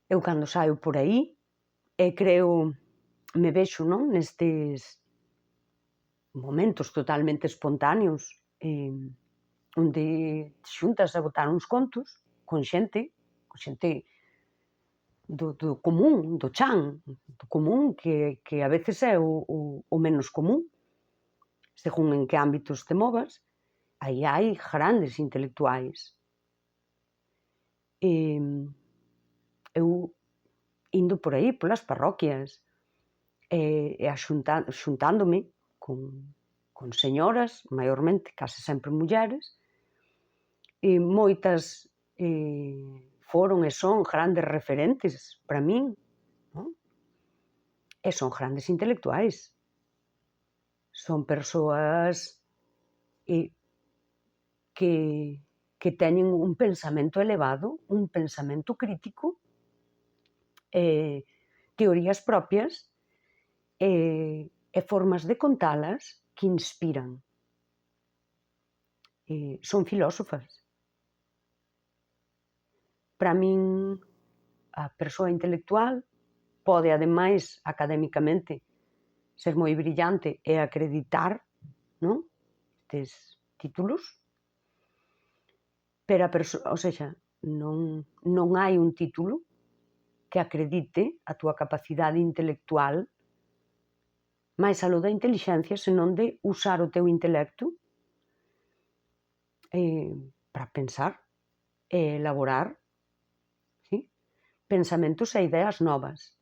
Eu cando saio por aí creo, me vexo, non, nestes momentos totalmente espontáneos onde te xuntas a botar uns contos con xente do común, do chan, do común que a veces é o menos común, según en que ámbitos te movas. Aí hai grandes intelectuais. Eu indo por aí, polas parroquias, e xuntándome con señoras, maiormente, case sempre mulleres, e moitas foron e son grandes referentes para min, non? E son grandes intelectuais. Son persoas que teñen un pensamento elevado, un pensamento crítico, teorías propias e formas de contalas que inspiran. Son filósofas. Para min, a persoa intelectual pode, ademais, académicamente, ser moi brillante e acreditar, non, estes títulos, pero non hai un título que acredite a túa capacidade intelectual máis aló da intelixencia, senón de usar o teu intelecto para pensar e elaborar, sí, pensamentos e ideas novas.